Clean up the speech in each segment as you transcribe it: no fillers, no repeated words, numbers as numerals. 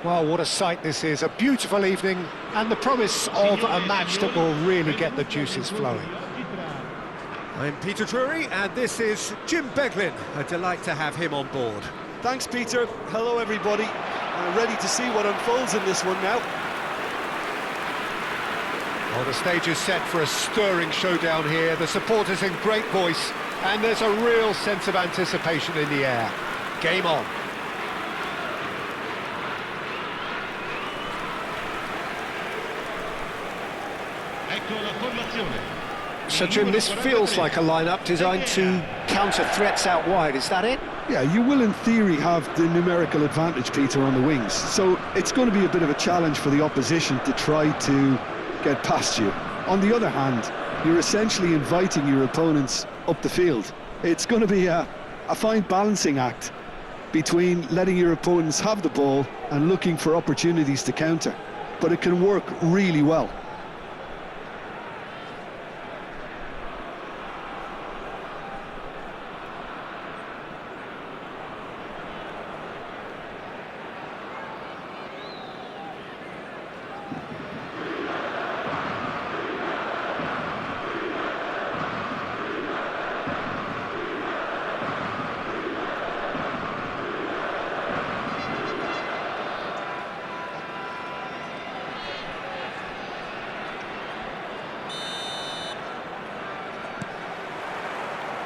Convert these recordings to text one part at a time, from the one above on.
Well, what a sight this is, a beautiful evening and the promise of a match that will really get the juices flowing. I'm Peter Drury and this is Jim Beglin. A delight to have him on board. Thanks, Peter. Hello, everybody. Ready to see what unfolds in this one now. Well, the stage is set for a stirring showdown here. The supporters in great voice, and there's a real sense of anticipation in the air. Game on. So, Jim, this feels like a lineup designed to counter threats out wide, is that it? Yeah, you will in theory have the numerical advantage, Peter, on the wings. So it's going to be a bit of a challenge for the opposition to try to get past you. On the other hand, you're essentially inviting your opponents up the field. It's going to be a fine balancing act between letting your opponents have the ball and looking for opportunities to counter. But it can work really well.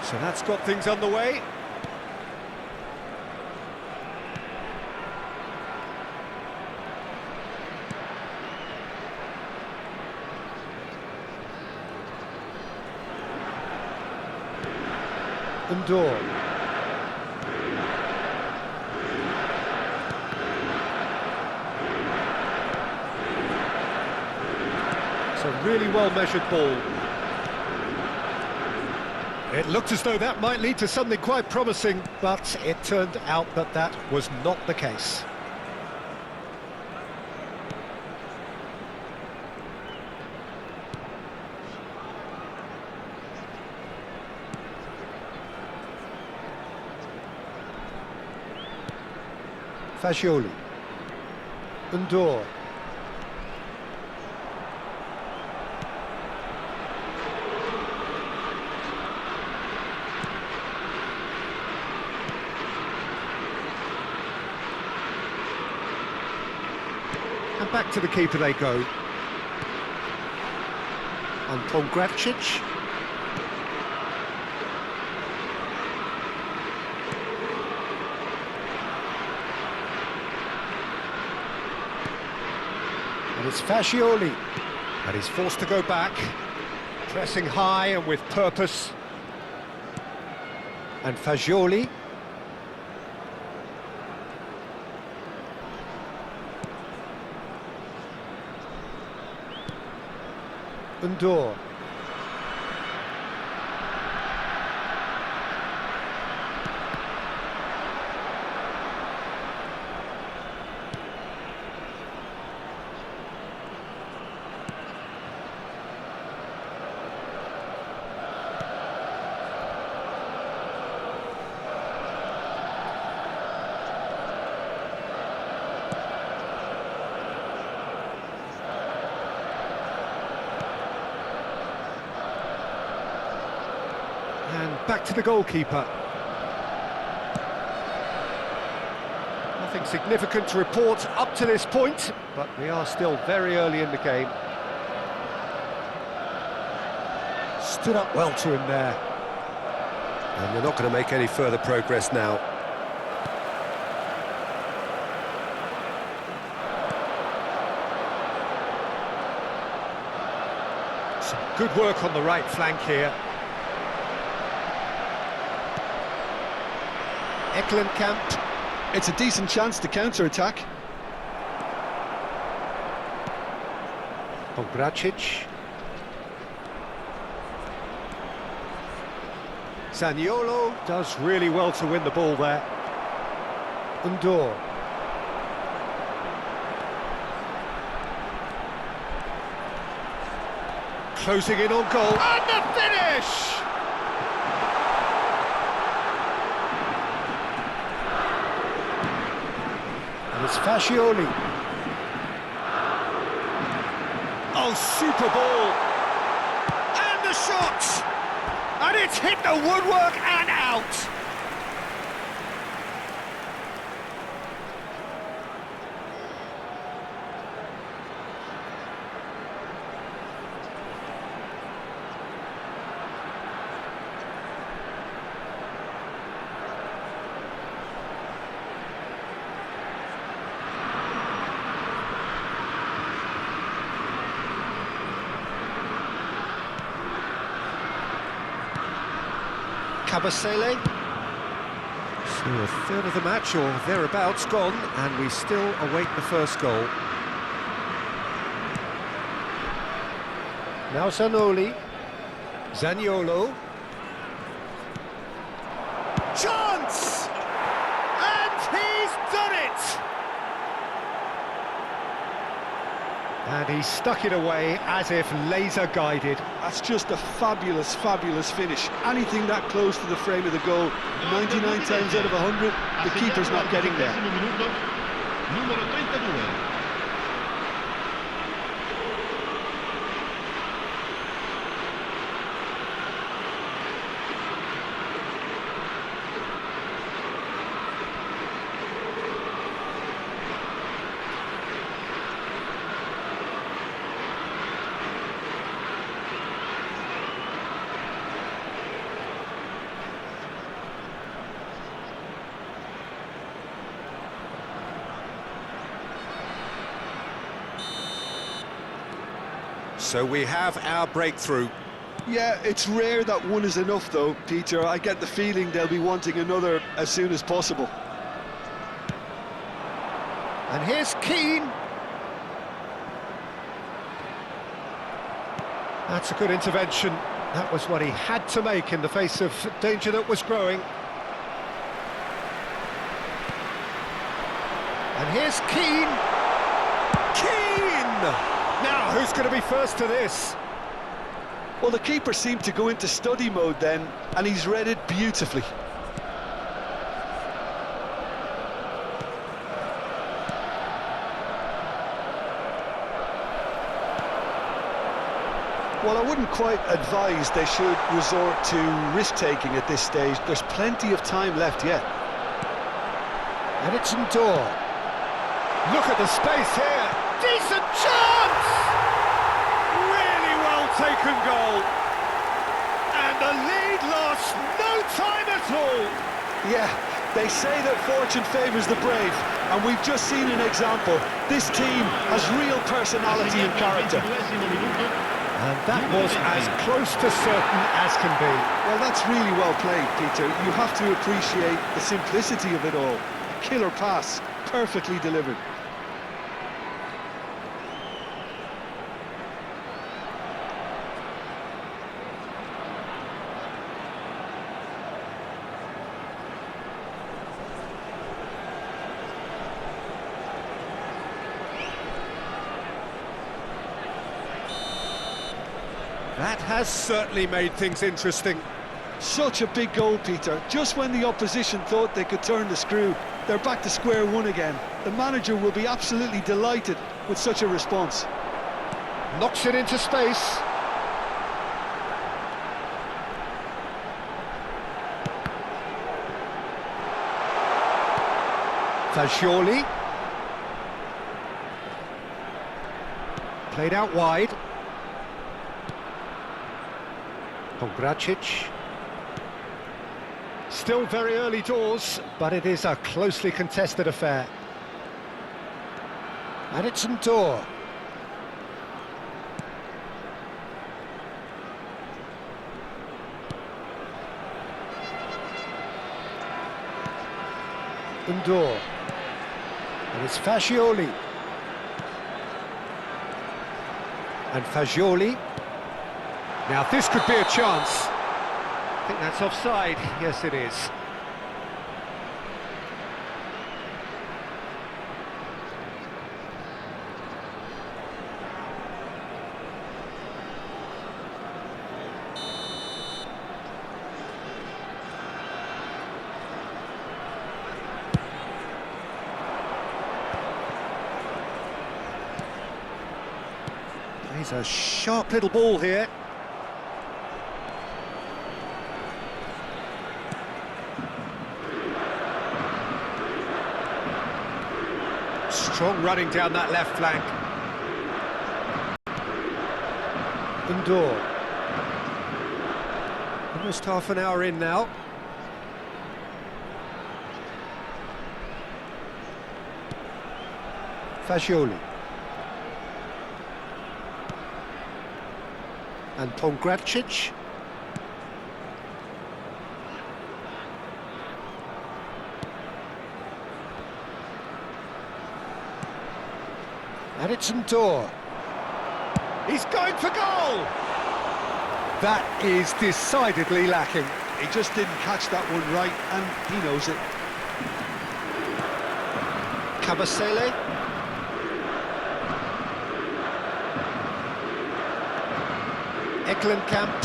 So that's got things underway. Indoor. It's a really well-measured ball. It looked as though that might lead to something quite promising, but it turned out that that was not the case. Fagioli. Indoor. And back to the keeper they go. Anton Gravcic. And it's Fagioli. And he's forced to go back. Pressing high and with purpose. And Fagioli. Indoor. And back to the goalkeeper. Nothing significant to report up to this point, but we are still very early in the game. Stood up well to him there. And they're not going to make any further progress now. Some good work on the right flank here. Eklenkamp. It's a decent chance to counter-attack. Obrigado. Zaniolo does really well to win the ball there. Indoor. Closing in on goal. And the finish! And it's Fascioli. Oh, super ball! And the shot! And it's hit the woodwork and out! Cabasele. So a third of the match or thereabouts gone, and we still await the first goal. Now Zanoli. Zaniolo. Chance! And he's done it! And he stuck it away as if laser guided. That's just a fabulous, fabulous finish. Anything that close to the frame of the goal, 99 times out of 100, the keeper's not getting there. Numero 32. So we have our breakthrough. Yeah, it's rare that one is enough though, Peter. I get the feeling they'll be wanting another as soon as possible. And here's Keane. That's a good intervention. That was what he had to make in the face of danger that was growing. And here's Keane. Keane! Now, who's going to be first to this? Well, the keeper seemed to go into study mode then, and he's read it beautifully. Well, I wouldn't quite advise they should resort to risk-taking at this stage. There's plenty of time left yet. And it's Ndor. Look at the space here. Decent chance! Really well taken goal. And the lead lost no time at all. Yeah, they say that fortune favours the brave, and we've just seen an example. This team has real personality and character. And that was as close to certain as can be. Well, that's really well played, Peter. You have to appreciate the simplicity of it all. Killer pass, perfectly delivered. That has certainly made things interesting. Such a big goal, Peter. Just when the opposition thought they could turn the screw, they're back to square one again. The manager will be absolutely delighted with such a response. Knocks it into space. Fascioli. Played out wide. Obrigado. Still very early doors, but it is a closely contested affair. And it's Ndor. Ndor. And it's Fascioli. And Fascioli. Now this could be a chance. I think that's offside. Yes, it is. He's a sharp little ball here. Strong running down that left flank. Indoor. Almost half an hour in now. Fagioli. And Pongracic. And it's Ndor. He's going for goal! That is decidedly lacking. He just didn't catch that one right, and he knows it. Kabasele. Eklenkamp.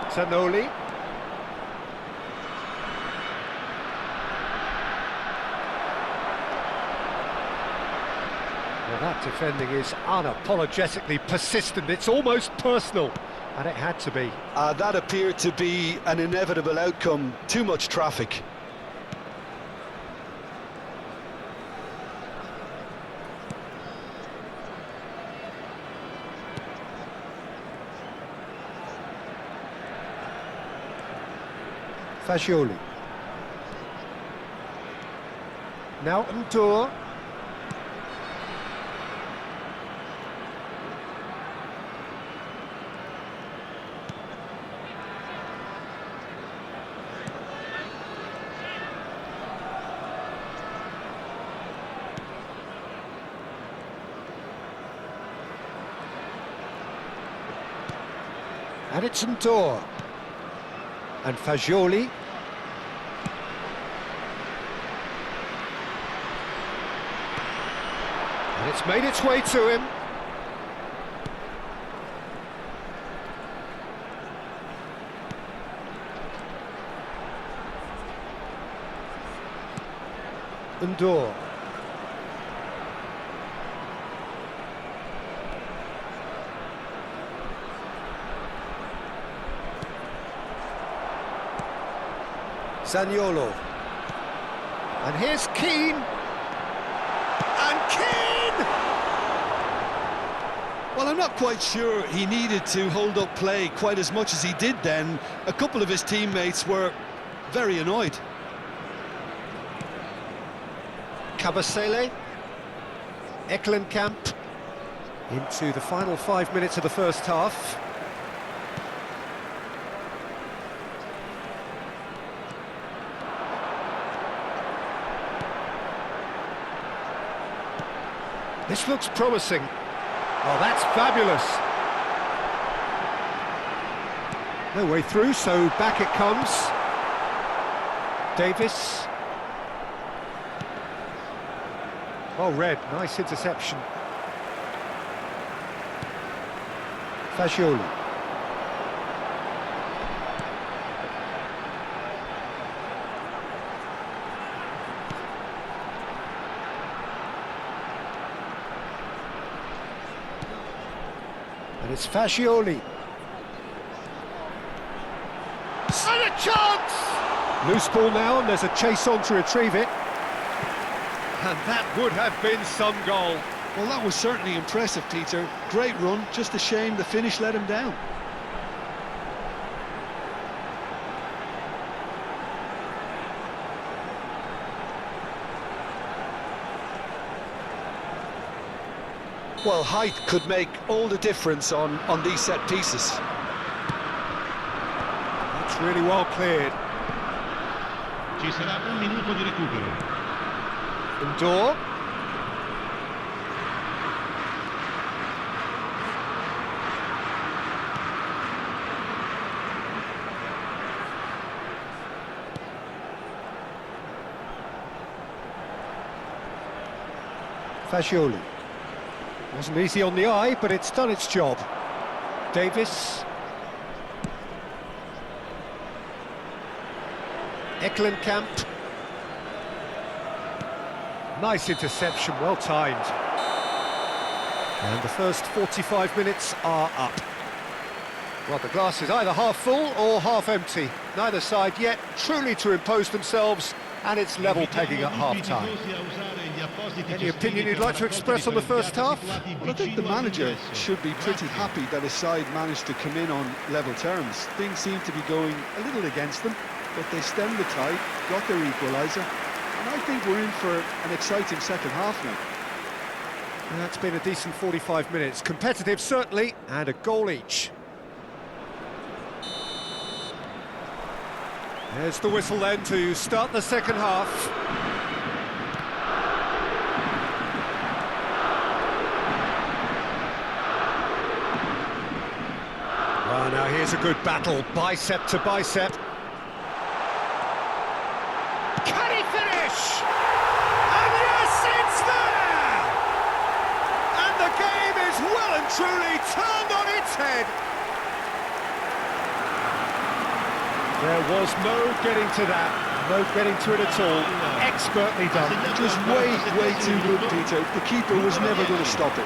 Zanoli. Well, that defending is unapologetically persistent. It's almost personal, and it had to be. That appeared to be an inevitable outcome. Too much traffic. Fagioli. Now Ndor. And it's Ndor. And Fagioli. And it's made its way to him. Ndor. Zaniolo. And here's Keane. And Keane! Well, I'm not quite sure he needed to hold up play quite as much as he did then. A couple of his teammates were very annoyed. Kabasele. Eklenkamp. Into the final 5 minutes of the first half. This looks promising. Oh, that's fabulous. No way through, so back it comes. Davis. Oh, Red, nice interception. Fagioli. And it's Fagioli. And a chance! Loose ball now, and there's a chase on to retrieve it. And that would have been some goal. Well, that was certainly impressive, Peter. Great run, just a shame the finish let him down. Well, height could make all the difference on these set pieces. That's really well cleared. Ci sarà un minuto di recupero. Ndor. Fagioli. Wasn't easy on the eye, but it's done its job. Davis. Eklenkamp. Nice interception, well timed. And the first 45 minutes are up. Well, the glass is either half full or half empty. Neither side yet truly to impose themselves, and it's level pegging at half-time. Any opinion you'd like to express on the first half? Well, I think the manager should be pretty happy that his side managed to come in on level terms. Things seem to be going a little against them, but they stemmed the tide, got their equaliser, and I think we're in for an exciting second half now. That's been a decent 45 minutes. Competitive, certainly, and a goal each. There's the whistle then to start the second half. Well, now here's a good battle, bicep to bicep. Can he finish? And yes, it's there! And the game is well and truly turned on its head. There was no getting to that, no getting to it at all. Expertly done. Just way too good, Peter. The keeper was never going to stop it.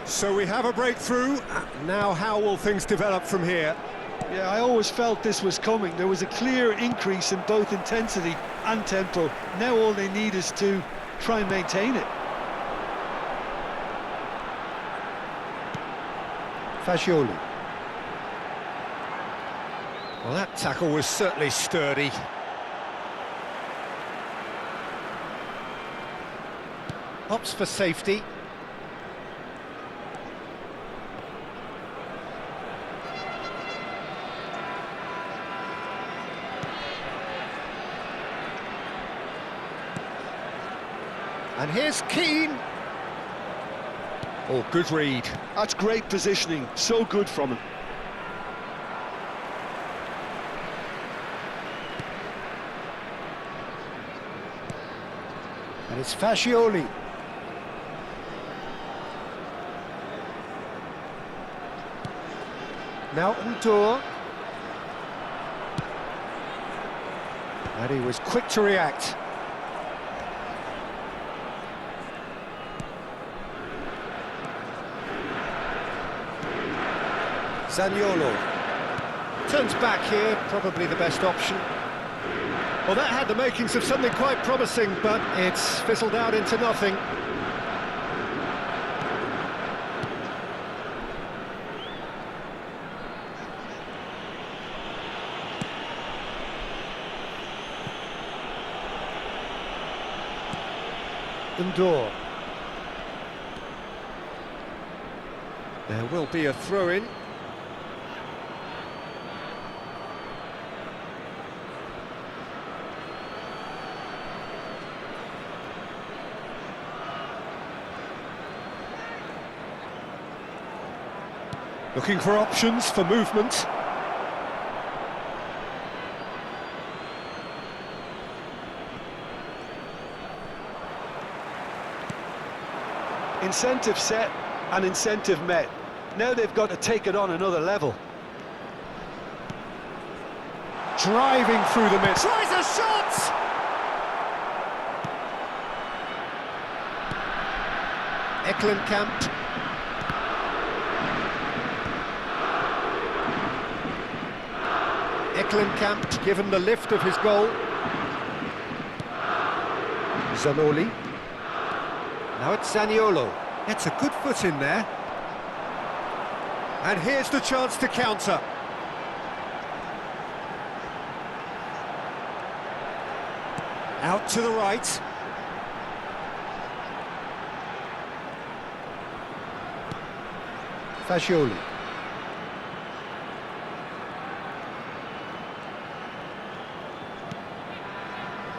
So we have a breakthrough. Now how will things develop from here? Yeah, I always felt this was coming. There was a clear increase in both intensity and tempo. Now all they need is to try and maintain it. Fagioli. Well, that tackle was certainly sturdy. Opts for safety. And here's Keane. Oh, good read. That's great positioning. So good from him. And it's Fagioli. Now Udinese. And he was quick to react. Zaniolo turns back here, probably the best option. Well, that had the makings of something quite promising, but it's fizzled out into nothing. Udinese. There will be a throw-in. Looking for options for movement. Incentive set and incentive met. Now they've got to take it on another level. Driving through the middle. Tries a shot! Eklenkamp. Eklenkamp given the lift of his goal. Zanoli. Now it's Zaniolo. It's a good foot in there. And here's the chance to counter. Out to the right. Fagioli.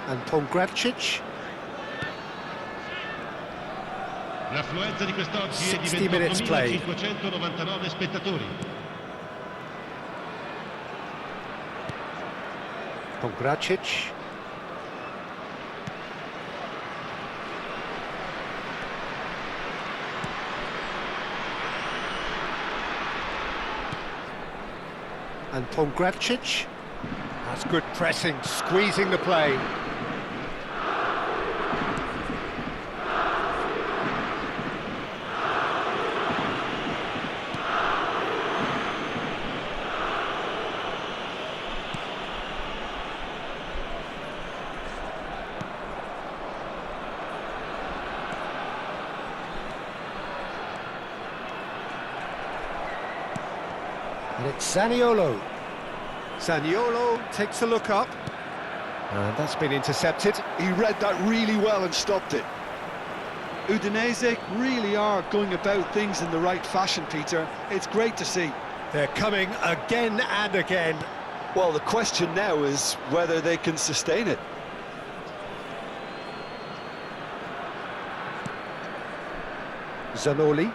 Anton Gravcic. L'affluenza di quest'oggi è 60 di minutes played. 28.599 spettatori. Anton Gravcic. Anton Gravcic. That's good pressing, squeezing the play. And it's Zaniolo. Zaniolo takes a look up. And that's been intercepted. He read that really well and stopped it. Udinese really are going about things in the right fashion, Peter. It's great to see. They're coming again and again. Well, the question now is whether they can sustain it. Zanoli.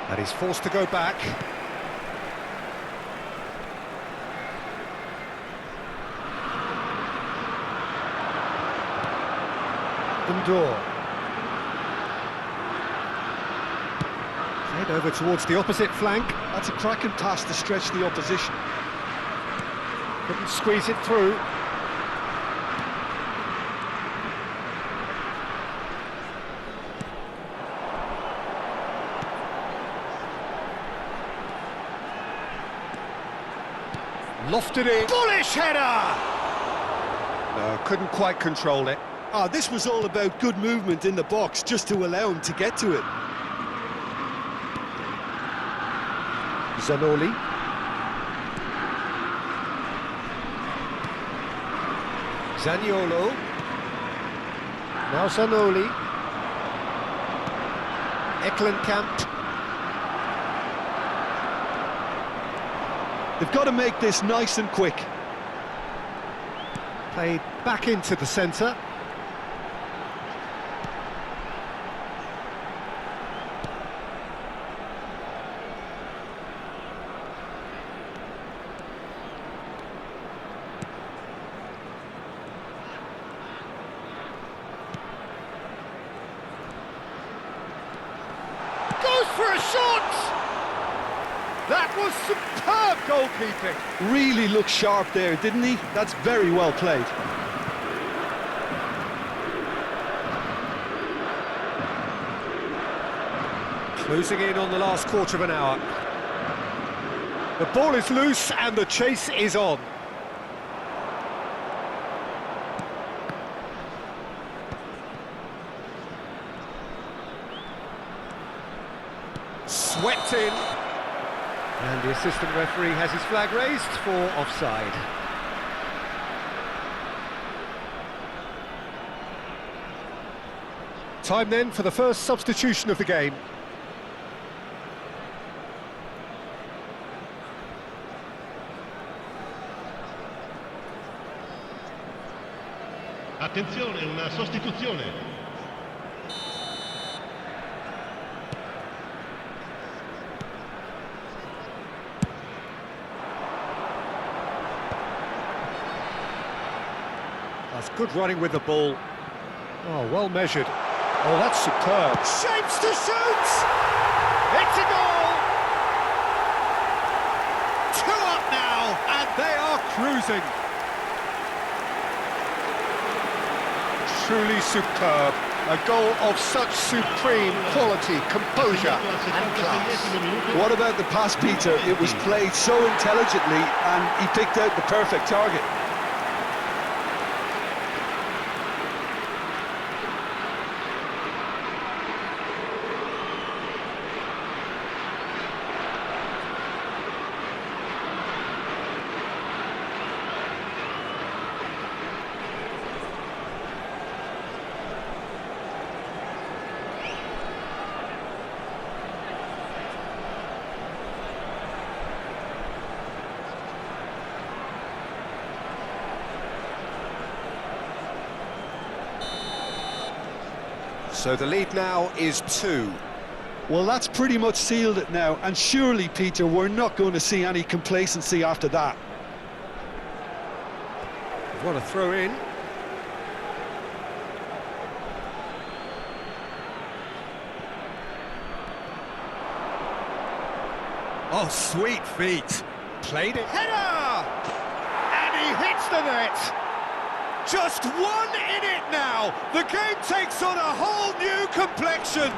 And he's forced to go back. Indoor. Head over towards the opposite flank. That's a cracking pass to stretch the opposition. Couldn't squeeze it through. Lofted in. Bullish header! No, couldn't quite control it. This was all about good movement in the box just to allow him to get to it. Zanoli. Zaniolo. Now Zanoli. Eklenkamp. They've got to make this nice and quick. Played back into the centre. Goes for a shot! That was superb goalkeeping. Really looked sharp there, didn't he? That's very well played. Closing in on the last quarter of an hour. The ball is loose and the chase is on. Swept in. And the assistant referee has his flag raised for offside. Time then for the first substitution of the game. Attenzione, una sostituzione. That's good running with the ball. Oh, well measured. Oh, that's superb. Shapes to shoot! It's a goal! 2 up now, and they are cruising. Truly superb. A goal of such supreme quality, composure and class. What about the pass, Peter? It was played so intelligently and he picked out the perfect target. So the lead now is 2. Well, that's pretty much sealed it now, and surely, Peter, we're not going to see any complacency after that. What a throw in. Oh, sweet feet. Played it. Header! And he hits the net. Just one in it now. The game takes on a whole new complexion.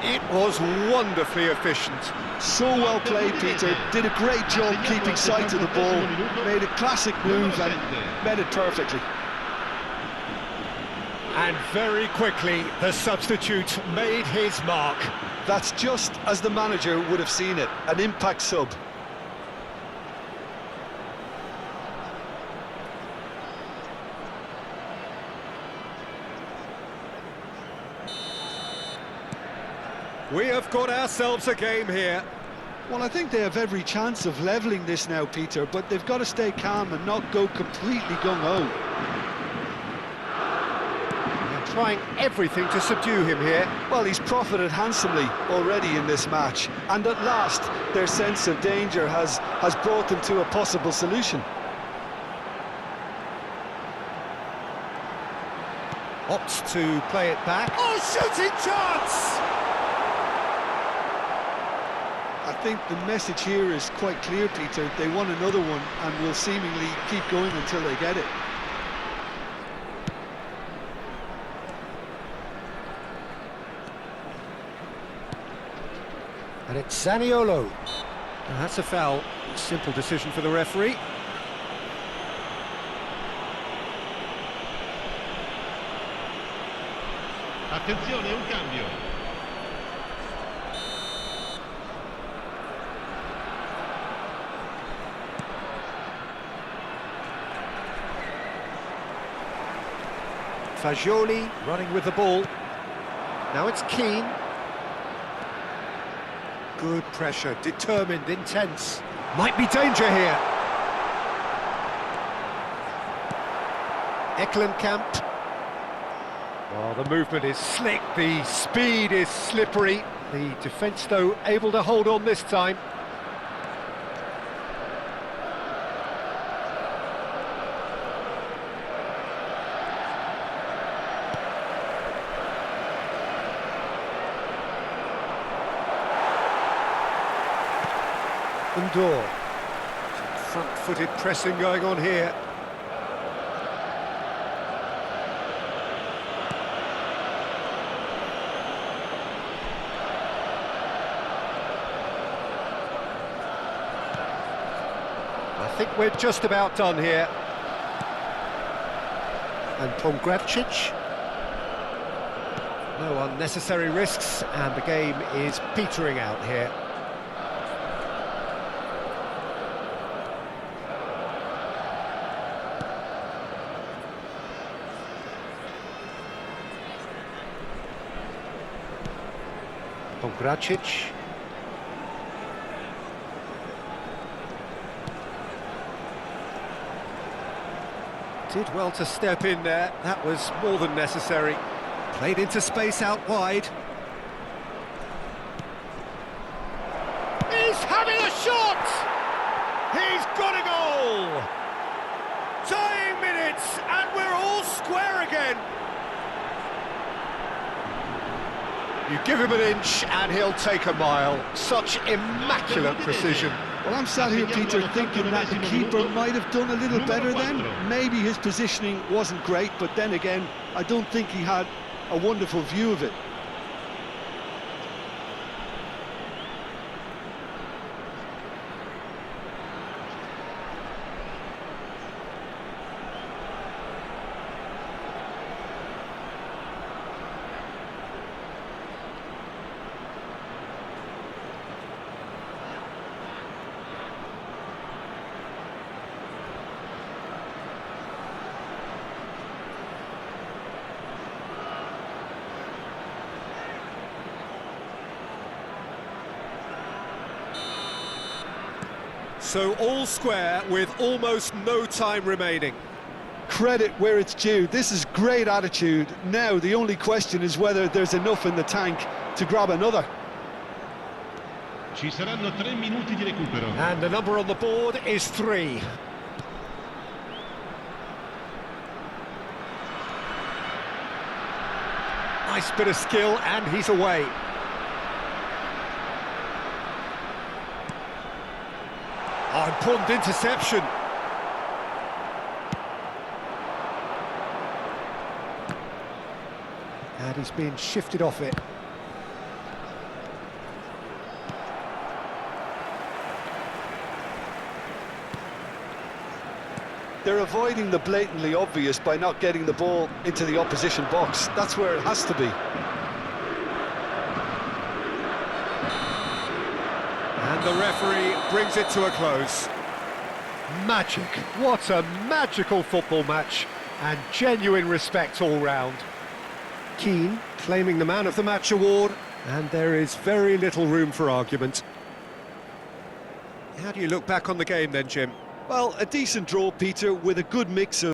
It was wonderfully efficient. So well played, Peter. Did a great job keeping sight of the ball. Made a classic move and met it perfectly. And very quickly, the substitute made his mark. That's just as the manager would have seen it, an impact sub. We have got ourselves a game here. Well, I think they have every chance of levelling this now, Peter, but they've got to stay calm and not go completely gung-ho. They're trying everything to subdue him here. Well, he's profited handsomely already in this match, and at last their sense of danger has brought them to a possible solution. Opts to play it back. Oh, shooting chance! I think the message here is quite clear, Peter. They want another one and will seemingly keep going until they get it. And it's Zaniolo. Now, that's a foul. Simple decision for the referee. Attenzione, un cambio. Fagioli running with the ball. Now it's Keane. Good pressure, determined, intense. Might be danger here. Eklenkamp. Oh, the movement is slick, the speed is slippery. The defence, though, able to hold on this time. Undor. Front-footed pressing going on here. I think we're just about done here. And Pongracic. No unnecessary risks, and the game is petering out here. Pongracic. Did well to step in there, that was more than necessary. Played into space out wide. He's having a shot! He's got a goal! Dying minutes, and we're all square again. You give him an inch and he'll take a mile. Such immaculate precision. Well, I'm sat here, Peter, thinking that the keeper might have done a little better then. Maybe his positioning wasn't great, but then again, I don't think he had a wonderful view of it. So all square with almost no time remaining. credit where it's due. This is great attitude. Now the only question is whether there's enough in the tank to grab another. Ci saranno 3 minuti di recupero. And the number on the board is 3. Nice bit of skill, and he's away. Oh, important interception. And he's being shifted off it. They're avoiding the blatantly obvious by not getting the ball into the opposition box. That's where it has to be. And the referee brings it to a close. Magic. What a magical football match. And genuine respect all round. Keane claiming the Man of the Match award. And there is very little room for argument. How do you look back on the game then, Jim? Well, a decent draw, Peter, with a good mix of